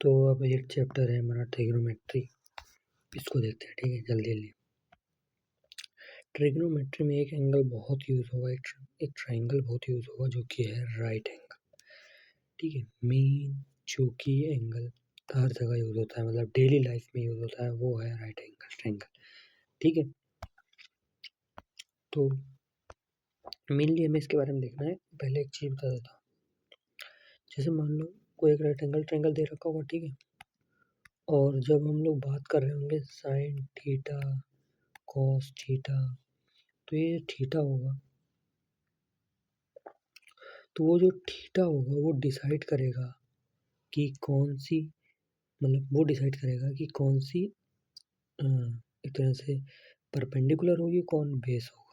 तो अब एक चैप्टर है हमारा ट्रिग्नोमेट्री, इसको देखते हैं। ठीक है, जल्दी जल्दी। ट्रिग्नोमेट्री में एक एंगल बहुत यूज होगा, एक ट्राइंगल बहुत यूज होगा जो कि है राइट एंगल। ठीक है, मेन जो कि एंगल हर जगह यूज होता है, मतलब डेली लाइफ में यूज होता है, वो है राइट एंगल ट्राइंगल। ठीक है, तो मेनली हमें इसके बारे में देखना है। पहले एक चीज बता देता हूँ, जैसे मान लो कोई एक राइट एंगल ट्राइंगल दे रखा होगा। ठीक है, और जब हम लोग बात कर रहे होंगे साइन थीटा कॉस थीटा, तो ये थीटा होगा, तो वो जो थीटा होगा वो डिसाइड करेगा कि कौन सी, मतलब वो डिसाइड करेगा कि कौन सी एक तरह से परपेंडिकुलर होगी, कौन बेस होगा।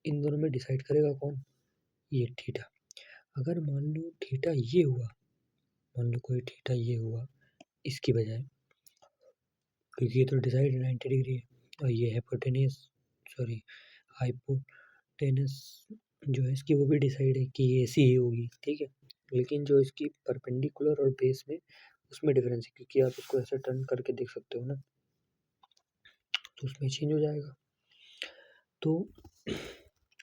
इन दोनों में डिसाइड करेगा कौन, ये थीटा। अगर मान लो थीटा ये हुआ, मान लो कोई थीटा ये हुआ इसकी बजाय, क्योंकि ये तो डिसाइड 90 डिग्री है, और ये हाइपोटेनस जो है इसकी वो भी डिसाइड है कि ये ऐसी ही होगी। ठीक है, लेकिन जो इसकी परपेंडिकुलर और बेस में उसमें डिफरेंस है, क्योंकि आप इसको ऐसे टर्न करके देख सकते हो ना, तो उसमें चेंज हो जाएगा। तो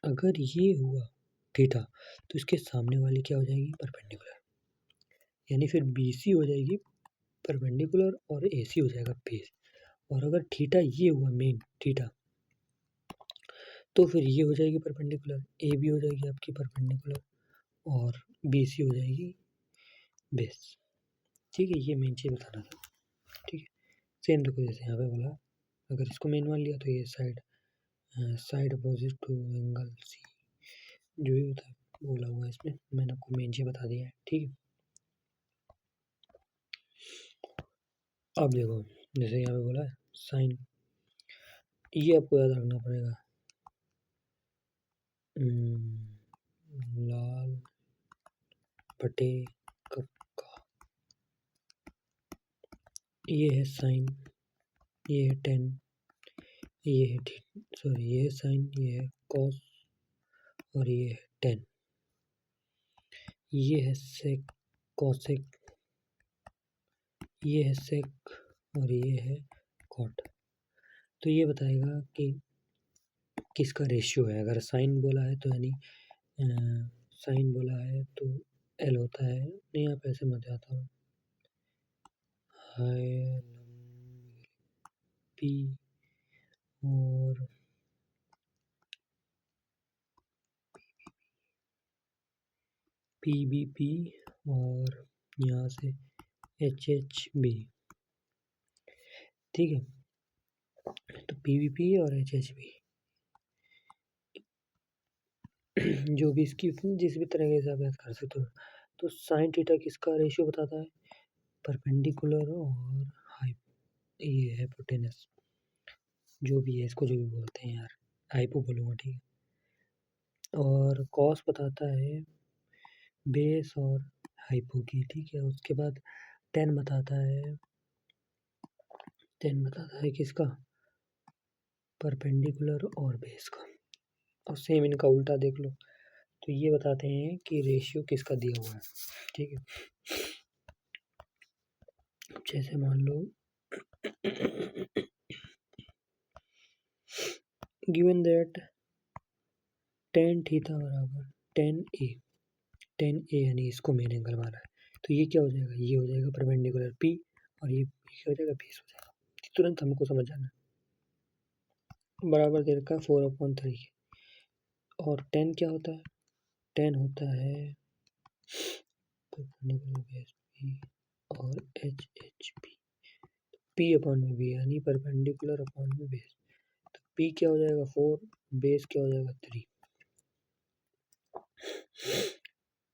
अगर ये हुआ थीटा, तो इसके सामने वाली क्या हो जाएगी, परपेंडिकुलर, यानी फिर BC हो जाएगी परपेंडिकुलर और AC हो जाएगा बेस। और अगर थीटा ये हुआ मेन थीटा, तो फिर ये हो जाएगी परपेंडिकुलर, AB हो जाएगी आपकी परपेंडिकुलर, और BC हो जाएगी बेस। ठीक है, ये मेन चीज़ बताना था। ठीक है, सेम देखो जैसे यहाँ पे बोला, अगर इसको मेन मान लिया तो ये side opposite to angle C जो भी होता है बोला हुआ है इसमें, मैंने आपको मेन चीज़ बता दिया है। ठीक है, अब देखो जैसे यहाँ पे बोला है साइन, ये आपको याद रखना पड़ेगा, लाल बटे कप का, ये है साइन, ये है टेन, ये है ये है साइन, ये है कॉस, और ये है टेन, ये है सेक कॉसेक, ये है सेक, और ये है कॉट। तो ये बताएगा कि किसका रेशियो है। अगर साइन बोला है तो यानी साइन बोला है तो L होता है, नहीं आप ऐसे मत जाता हूँ, हाई P और PBP, और यहाँ से HHB। ठीक है, तो PBP और HHB जो भी इसकी जिस भी तरीके से आप याद कर सकते हो। तो साइन थीटा किसका रेशियो बताता है, परपेंडिकुलर और ये है हाइपोटेनस, जो भी है इसको जो भी बोलते हैं यार, हाइपो बोलूँगा। ठीक है, और कॉस बताता है बेस और हाइपो की। ठीक है, उसके बाद टेन बताता है किसका, परपेंडिकुलर और बेस का। और सेम इनका उल्टा देख लो, तो ये बताते हैं कि रेशियो किसका दिया हुआ है। ठीक है, जैसे मान लो गिवन दैट टेन थीटा बराबर टेन ए यानी इसको मेन एंगल माना है, तो ये क्या हो जाएगा, ये हो जाएगा परपेंडिकुलर P, और ये क्या हो जाएगा, बेस हो जाएगा। तुरंत हमको समझ जाना बराबर दे रखा है 4/3, और टेन क्या होता है, टेन होता है परपेंडिकुलर बेस P और HHP, P/B यानी परपेंडिकुलर अपॉन में बेस। तो P क्या हो जाएगा 4, बेस क्या हो जाएगा 3।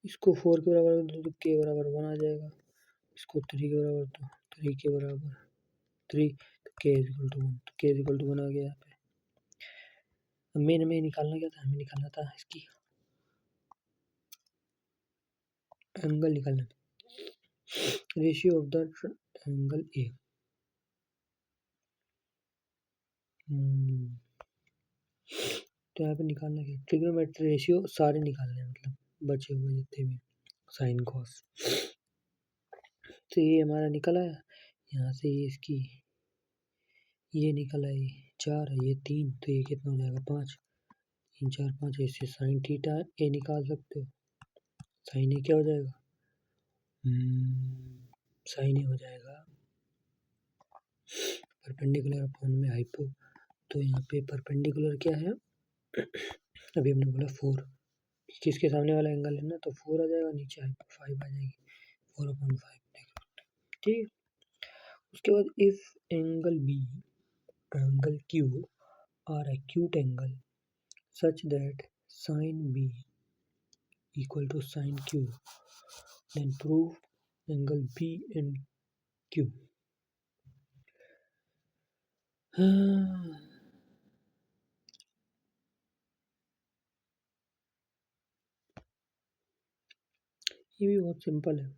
इसको 4 के बराबर तो K बराबर 1 आ जाएगा, इसको 3 के बराबर तो 3 के बराबर 3, तो K इक्वल टू 1, तो K इक्वल टू 1 आ गया यहाँ पे। मेन में निकालना क्या था, हमें निकालना था इसकी एंगल, निकालना ratio of the angle A। तो यहाँ पे निकालना क्या, ट्रिग्नोमेट्री रेशियो सारे निकालने हैं, मतलब बचे हुए जितने भी साइन कॉस। तो ये हमारा निकल आया, यहाँ से ये इसकी ये निकल आई 4 है, ये 3, तो ये कितना हो जाएगा 5, 3 4 5। इससे साइन थीटा ए निकाल सकते हो। साइन ए क्या हो जाएगा, साइन ए हो जाएगा परपेंडिकुलर अपॉन में हाइपो। तो यहाँ पे परपेंडिकुलर क्या है, अभी हमने बोला 4, किसके सामने वाला एंगल है ना, तो 4 आ जाएगा, नीचे हाइपो 5 आ जाएगी, 4/5। ठीक है। उसके बाद if angle B angle Q are acute angle such that sine B equal to sin q, then prove angle B and Q. ये भी बहुत सिंपल है,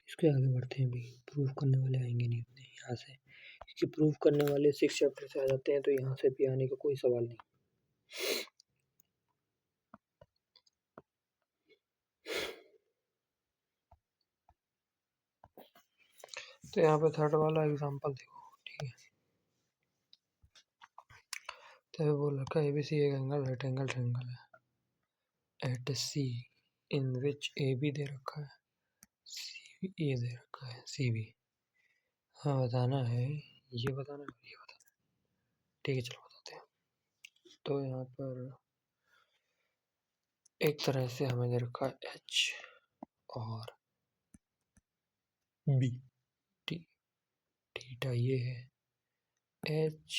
इसके आगे बढ़ते हैं। भी प्रूफ करने वाले आएंगे नहीं अपने यहाँ से, क्योंकि प्रूफ करने वाले 6 चैप्टर से आ जाते हैं, तो यहाँ से भी आने का कोई सवाल नहीं। तो यहाँ पे थर्ड वाला एग्जांपल देखो, ठीक है। तो बोल रखा है ABC एक एंगल राइट एंगल ट्रायंगल है एट C इन विच AB दे रखा है, CE दे रखा है, CB। हाँ बताना है, ये बताना है, ये बताना है। ठीक है चलो बताते हैं। तो यहाँ पर एक तरह से हमें दे रखा है H और B, थीटा ये है, H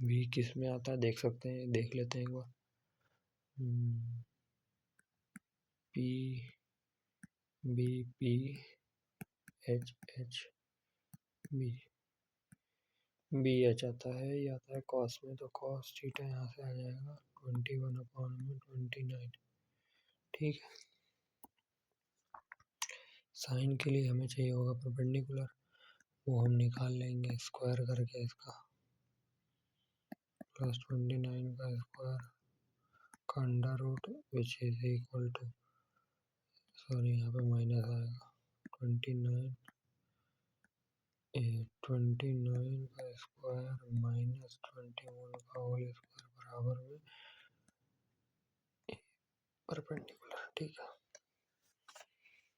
B किस में आता है देख सकते हैं, देख लेते हैं एक बार। P B P H H B B H आता है, ये आता है कॉस में, तो कॉस थीटा यहाँ से आ जाएगा 21/29। ठीक है। साइन के लिए हमें चाहिए होगा परपेंडिकुलर, वो हम निकाल लेंगे स्क्वायर करके इसका, प्लस 29 का स्क्वायर का under root which is equal to, sorry यहाँ पे माइनस आएगा, 29 का स्क्वायर माइनस 21 का होल स्क्वायर बराबर में परपेंडिकुलर। ठीक है,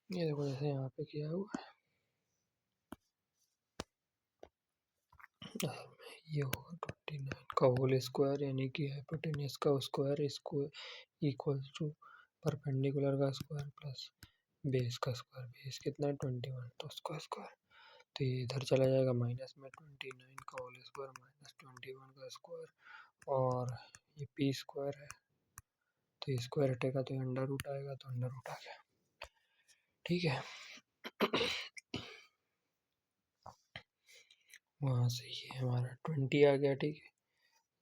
ये देखो जैसे यहाँ पे किया हुआ है, ये होगा 29 का होल स्क्वायर यानी कि हाइपोटेन्यूज का स्क्वायर इक्वल टू परपेंडिकुलर का स्क्वायर प्लस बेस का स्क्वायर। बेस कितना है 21, तो उसका स्क्वायर, तो ये इधर चला जाएगा माइनस में 29 का होल स्क्वायर माइनस 21 का स्क्वायर, और ये पी स्क्वायर है, तो ये स्क्वायर हटेगा तो अंडर रूट आएगा, तो अंडर रूट आ गया। ठीक है, वहाँ से ये हमारा 20 आ गया। ठीक है,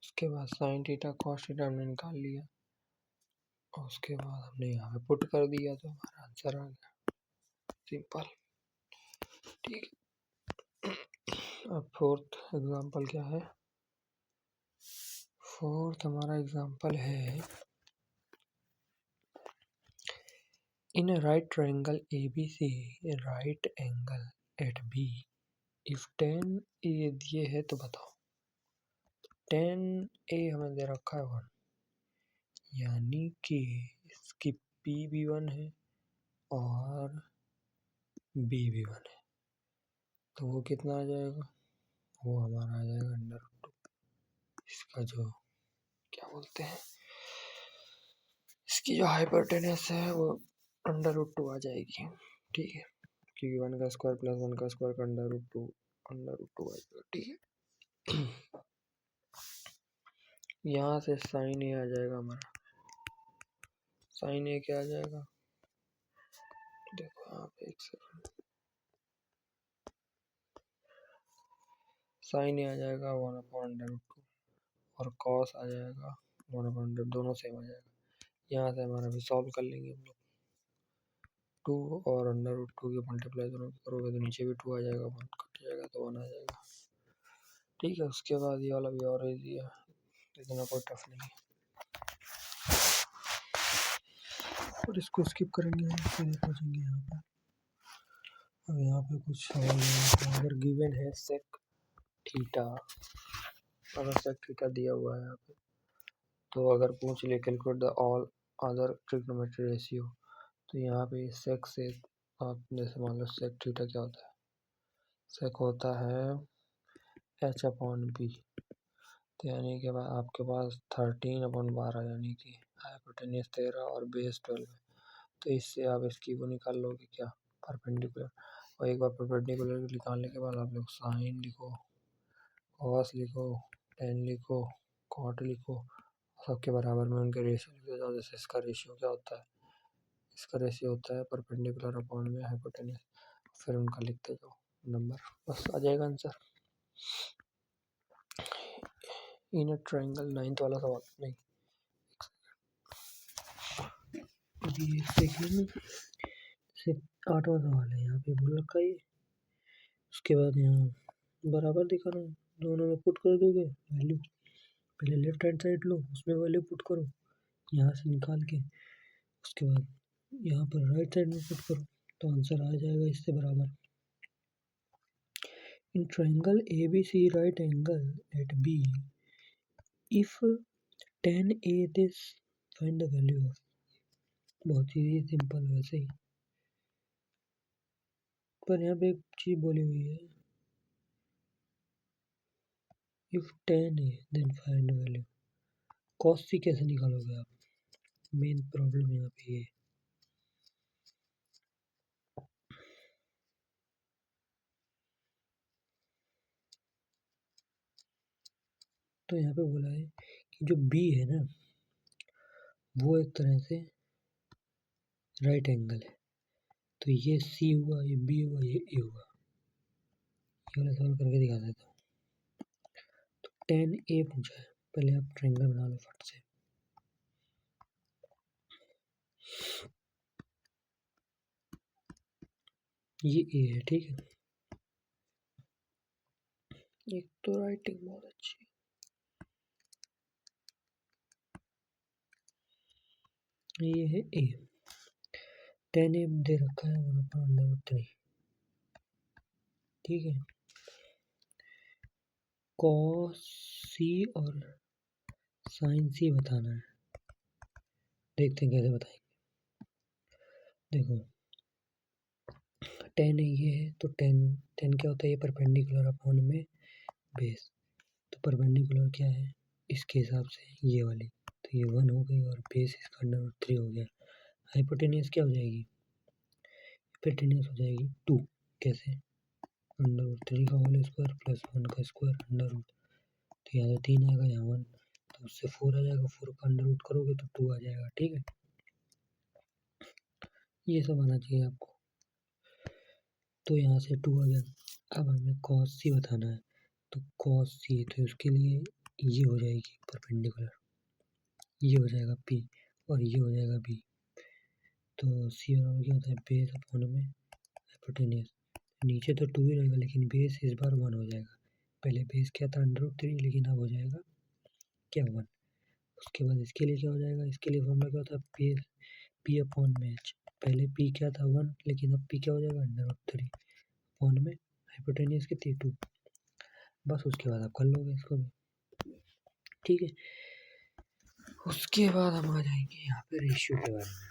उसके बाद साइन थीटा कॉस थीटा हमने निकाल लिया, और उसके बाद हमने यहाँ पे पुट कर दिया, तो हमारा आंसर आ गया, सिंपल। ठीक है, अब फोर्थ एग्जांपल क्या है, फोर्थ हमारा एग्जांपल है in a right triangle ABC right angle at B if 10A दिए है तो बताओ। 10A हमें दे रखा है 1, यानी कि इसकी P भी 1 है और B भी 1 है, तो वो कितना आ जाएगा, वो हमारा आ जाएगा अंडर रूट 2। इसका जो क्या बोलते हैं, इसकी जो हाइपोटेन्यूज है वो अंडर रूट 2 आ जाएगी। ठीक है, क्योंकि 1 का स्क्वायर प्लस 1 का स्क्वायर का अंडर रूट 2 आ जाएगा। ठीक है, यहाँ से साइन ए आ जाएगा हमारा, साइन ए क्या आ जाएगा, देखो यहाँ पे एक सेकंड, साइन ए आ जाएगा 1/√2 और कॉस आ जाएगा 1/, दोनों सेम आ जाएगा। यहाँ से हमारा भी सॉल्व कर लेंगे हम लोग, 2 और अंडर रूट 2 के मल्टीप्लाई दोनों करोगे तो नीचे भी 2 आ जाएगा, 1 कट जाएगा तो 1 आ जाएगा। ठीक है, उसके बाद ये वाला भी और इजी है, इतना कोई टफ नहीं है। और इसको स्किप करेंगे, फिर पहुँचेंगे यहाँ पर। अब यहाँ पे कुछ सवाल है, अगर गिवन है सेक थीटा, अगर सेक थीटा दिया हुआ है यहाँ पे, तो अगर पूछ ले calculate the all other trigonometry ratio, तो यहाँ पे सेक से आप जैसे मान लो सेक थीटा क्या होता है, सेक होता है h/b, तो यानी कि आपके पास 13/12 यानी कि हाइपोटेन्यूज 13 और बेस 12 है, तो इससे आप इसकी वो निकाल लोगे क्या, परपेंडिकुलर। और एक बार परपेंडिकुलर निकालने के बाद आप लोग साइन लिखो, कॉस लिखो, टेन लिखो, कॉट लिखो, सबके बराबर में उनके रेशियो लिख दो। जैसे इसका रेशियो क्या होता है, इसका रेशियो होता है परपेंडिकुलर अपॉन में हाइपोटेन्यूज, फिर उनका लिखते जाओ नंबर, बस आ जाएगा आंसर। इन ट्रायंगल 9th वाला सवाल नहीं, अभी एक सेकेंड से 8वां सवाल है, यहाँ पे बोल रखा है। उसके बाद यहाँ बराबर दिखा रहा हूँ, दोनों में पुट कर दोगे वैल्यू, पहले लेफ्ट हैंड साइड लो, उसमें वैल्यू पुट करो यहाँ से निकाल के, उसके बाद यहाँ पर राइट साइड में पुट करो, तो आंसर आ जाएगा इससे बराबर। In triangle ABC right angle at B, if tan A this find the value of, बहुत ही सिंपल वैसे ही, पर यहाँ पे एक चीज बोली हुई है, if tan A then find value, cos C कैसे निकालोगे आप, मेन प्रॉब्लम यहाँ पे ये। तो यहाँ पे बोला है कि जो B है ना, वो एक तरह से राइट एंगल है, तो ये C हुआ, ये B हुआ, ये A हुआ, ये वाला सॉल्व करके दिखा देता हूँ। तो tan A पूछा है, पहले आप ट्रायंगल बना लो फट से, ये A है, ठीक है, एक तो राइटिंग बहुत अच्छी है, ये है A, tan A दे रखा है 1/√3, ठीक है, cos C और sin C बताना है, देखते हैं कैसे बताएंगे। देखो tan ये है, तो tan क्या होता है, ये परपेंडिकुलर अपॉन में बेस, तो परपेंडिकुलर क्या है इसके हिसाब से ये वाली, तो ये 1 हो गई और बेस इसका √3 हो गया। हाइपोटेन्यूज क्या हो जाएगी, हाइपोटेन्यूज हो जाएगी 2, कैसे, √3 का होल स्क्वायर प्लस 1 का स्क्वायर अंडर रूट, तो यहाँ तो 3 आएगा, यहाँ 1, तो उससे 4 आ जाएगा, 4 का अंडर रूट करोगे तो 2 आ जाएगा, ठीक है, ये सब आना चाहिए आपको। तो यहाँ से 2 आ गया, अब हमें cos C बताना है, तो cos C, तो उसके लिए ये हो जाएगी परपेंडिकुलर, ये हो जाएगा P और ये हो जाएगा B, तो C बराबर क्या होता है, बेस अपॉन में हाइपोटेन्यूज, नीचे तो 2 ही रहेगा लेकिन बेस इस बार 1 हो जाएगा, पहले बेस क्या था √3, लेकिन अब हो जाएगा क्या 1। उसके बाद इसके लिए क्या हो जाएगा, इसके लिए फॉर्मूला क्या होता है, बेस P अपॉन में H, पहले P क्या था 1, लेकिन अब P क्या हो जाएगा √3 अपॉन में हाइपोटेन्यूज कितनी 2, बस उसके बाद आप कर लोगे इसको भी, ठीक है। उसके बाद हम आ जाएंगे यहाँ पे रेशियो के बारे में,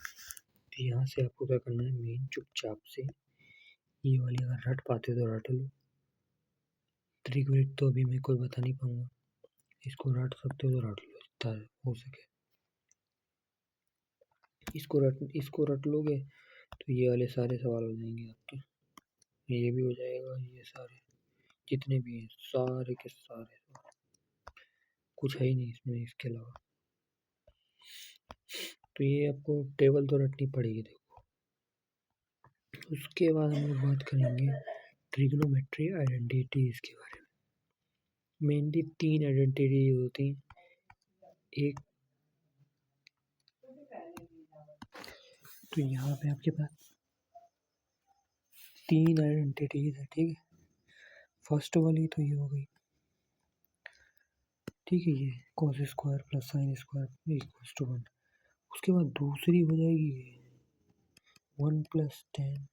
तो यहाँ से आपको क्या करना है, मेन चुपचाप से ये वाली अगर रट पाते तो रट लो, त्रिक तो अभी मैं कोई बता नहीं पाऊंगा, इसको रट सकते हो तो रट लो जितना हो सके, इसको रट लोगे तो ये वाले सारे सवाल हो जाएंगे आपके, ये भी हो जाएगा, ये सारे जितने भी हैं सारे के सारे, कुछ है ही नहीं इसमें इसके अलावा, तो ये आपको टेबल तो रटनी पड़ेगी। देखो उसके बाद हम लोग बात करेंगे ट्रिग्नोमेट्री आइडेंटिटीज के बारे में, मेनली 3 आइडेंटिटी होती हैं, एक तो यहाँ पे आपके पास 3 आइडेंटिटीज है, ठीक है, फर्स्ट वाली तो ये हो गई, ठीक है, ये cos² plus sin² equals to 1, उसके बाद दूसरी हो जाएगी 1 + tan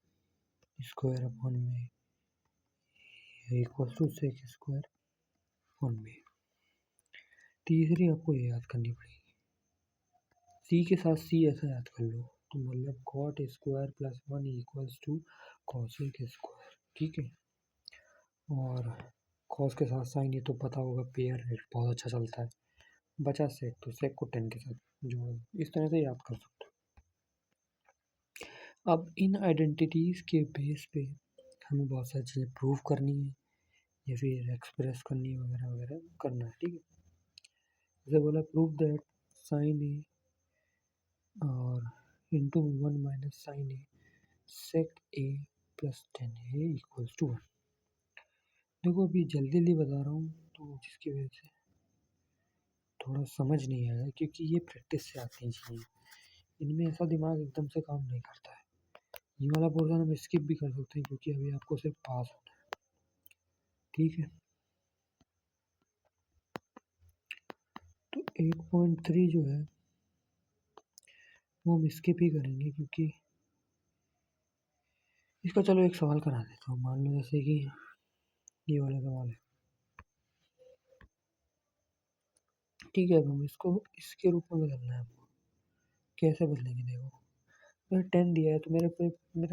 स्क्वायर अपॉन में equal to sec square upon में। तीसरी आपको ये याद करनी पड़ेगी, सी के साथ सी ऐसा याद कर लो, तो मतलब cot square plus 1 equals to cosec square, ठीक है। और कॉस के साथ साइन ये तो पता होगा, पेयर रेट बहुत अच्छा चलता है। बचा सेक, तो सेक को 10 के साथ जोड़ो, इस तरह से याद कर सकते हो। अब इन आइडेंटिटीज़ के बेस पे हमें बहुत सारी चीज़ें प्रूव करनी है या फिर एक्सप्रेस करनी है, वगैरह वगैरह करना है, ठीक है। जैसे बोला प्रूव दैट साइन ए और into 1 minus sine A sec A plus 10 A equals to 1। देखो अभी जल्दी जल्दी बता रहा हूँ, तो जिसकी वजह से थोड़ा समझ नहीं आया, क्योंकि ये प्रैक्टिस से आती हैं चीज़ें, इनमें ऐसा दिमाग एकदम से काम नहीं करता है। ये वाला पोर्शन हम स्किप भी कर सकते हैं, क्योंकि अभी आपको सिर्फ पास होना है, ठीक है। तो 8.3 जो है वो हम स्किप ही करेंगे, क्योंकि इसका चलो एक सवाल करा देता हूँ। मान लो जैसे कि ये वाला सवाल है, ठीक है। अब हम इसको इसके रूप में बदलना है हमको। कैसे बदलेंगे? देखो, अगर 10 दिया है तो मेरे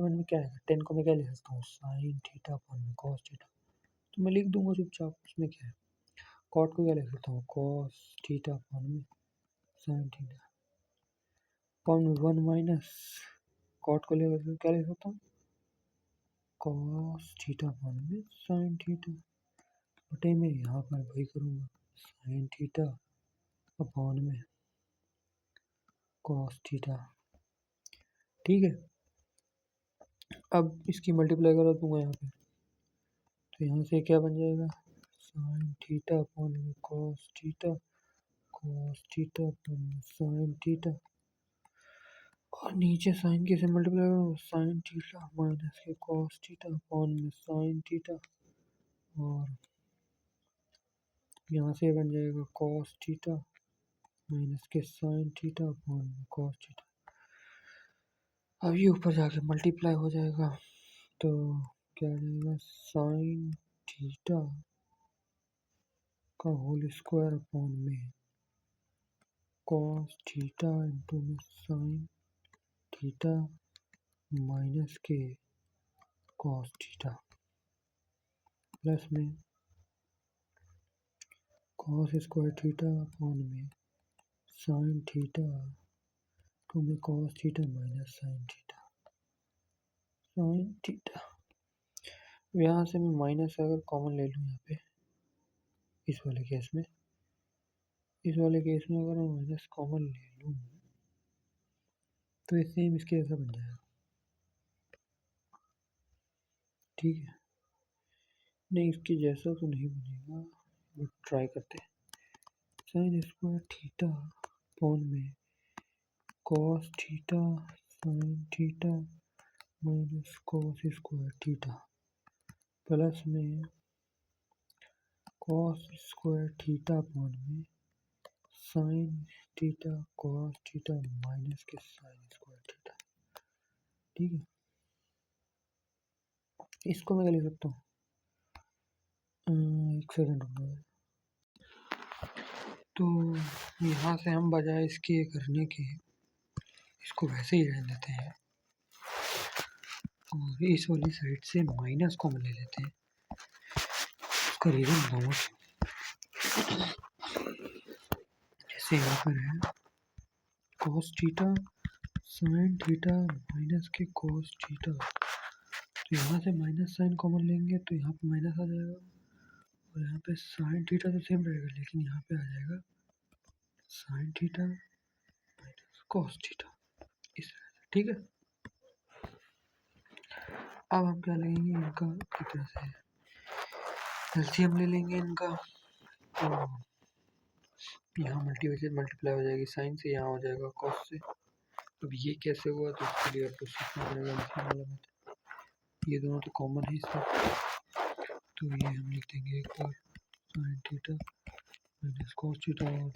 मन में क्या है, 10 को मैं क्या लिख सकता हूँ, साइन थीटा अपॉन में कॉस थीटा, तो मैं लिख दूंगा चुपचाप, उसमें क्या है। कॉट को क्या लिख सकता हूँ, कॉस थीटा अपॉन में साइन थीटा अपॉन में 1 माइनस कॉट को लेकर क्या लिख सकता हूँ, कॉस थीटा अपॉन में साइन थीटा बटे में यहाँ पर वही करूँगा, साइन थीटा अपॉन में कॉस थीटा, ठीक है। अब इसकी मल्टीप्लाई करा दूंगा यहाँ पे, तो यहाँ से क्या बन जाएगा, साइन थीटा अपॉन में कॉस थीटा अपॉन में साइन थीटा, और नीचे साइन के से मल्टीप्लाई करो, साइन थीटा माइनस के कॉस थीटा अपॉन में साइन थीटा, और यहाँ से बन जाएगा कॉस थीटा माइनस के साइन थीटा अपॉन में कॉस थीटा। अब ये ऊपर जाके मल्टीप्लाई हो जाएगा, तो क्या आ जाएगा, साइन थीटा का होल स्क्वायर अपॉन में कॉस थीटा इंटू में साइन थीटा माइनस के कॉस थीटा प्लस में कॉस स्क्वायर थीटा अपॉन में साइन थीटा टू में cos theta minus sine theta. यहाँ से मैं माइनस अगर कॉमन ले लूँ यहाँ पे, इस वाले केस में अगर मैं माइनस कॉमन ले लूँ तो ये सेम इसके जैसा बन जाएगा, ठीक है। नहीं, इसके जैसा तो नहीं बनेगा, बट ट्राई करते हैं। साइन स्क्वायर थीटा अपॉन में cos theta sine theta minus cos square theta plus में कॉस स्क्वायर थीटा अपॉन में sign theta cos theta minus के साइन स्क्वायर थीटा, ठीक है। इसको मैं क्या लिख सकता हूँ, एक सेकेंड रुको। तो यहाँ से हम बजाय इसके करने के इसको वैसे ही रहने देते हैं, और इस वाली साइड से माइनस कॉमन ले लेते हैं। उसका रीज़न बताऊँगा। जैसे यहाँ पर है cos theta sine theta minus के कॉस थीटा, तो यहाँ से माइनस साइन कॉमन लेंगे तो यहाँ पे माइनस आ जाएगा, और यहाँ पे साइन थीटा तो सेम रहेगा, लेकिन यहाँ पे आ जाएगा sign theta minus cos theta, इस तरह से, ठीक है। अब हम क्या लेंगे, इनका एक तरह से एलसीएम ले लेंगे इनका, तो यहाँ मल्टीप्लाई हो जाएगी साइन से, यहाँ हो जाएगा कॉस से। अब ये कैसे हुआ, तो उसके लिए आपको सीखना पड़ेगा एलसीएम वाला मेथड। ये दोनों तो कॉमन है इसमें, तो ये हम लिख देंगे एक बार sine theta minus cos theta और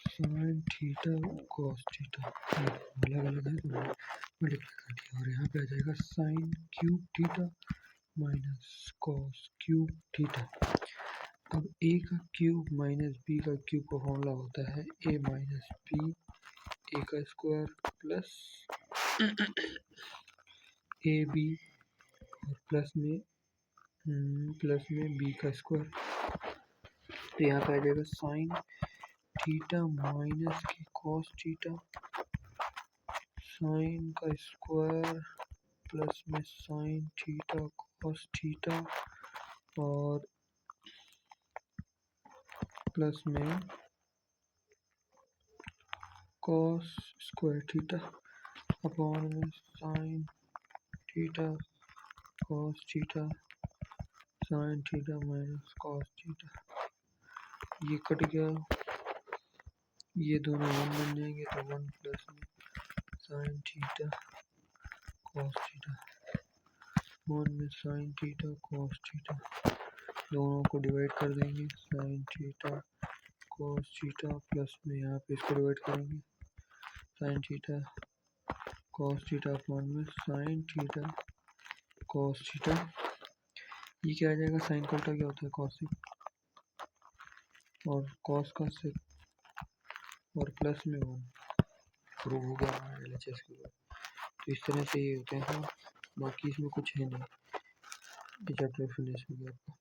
साइन थीटा कॉस थीटा, अलग अलग है तो मल्टीप्लाई कर दिया और यहाँ पे आ जाएगा sine cube theta minus cos cube theta. अब ए का क्यूब माइनस बी का क्यूब का फॉर्मूला होता है ए माइनस बी ए का स्क्वायर प्लस ए बी और प्लस में बी का स्क्वायर। तो यहाँ पे आ जाएगा साइन थीटा माइनस के कॉस थीटा साइन का स्क्वायर प्लस में साइन थीटा कॉस थीटा और प्लस में कॉस स्क्वायर थीटा अपॉन में sign theta cos theta sine theta minus cos theta. ये कट गया, ये दोनों वन बन जाएंगे तो वन प्लस में sign theta cos theta one में साइन थीटा कॉस थीटा। दोनों को डिवाइड कर देंगे sign theta cos theta plus में यहाँ पे इसको डिवाइड करेंगे sign theta cos theta upon में साइन थीटा कॉस थीटा। ये क्या आ जाएगा, साइन का उल्टा क्या होता है कॉसिक और कॉस का सेक और प्लस में वन प्रूव हो गया हमारा LHS के बाद। तो इस तरह से ये होते हैं। बाकी इसमें कुछ है नहीं, ये चैप्टर फिनिश हो गया आपका।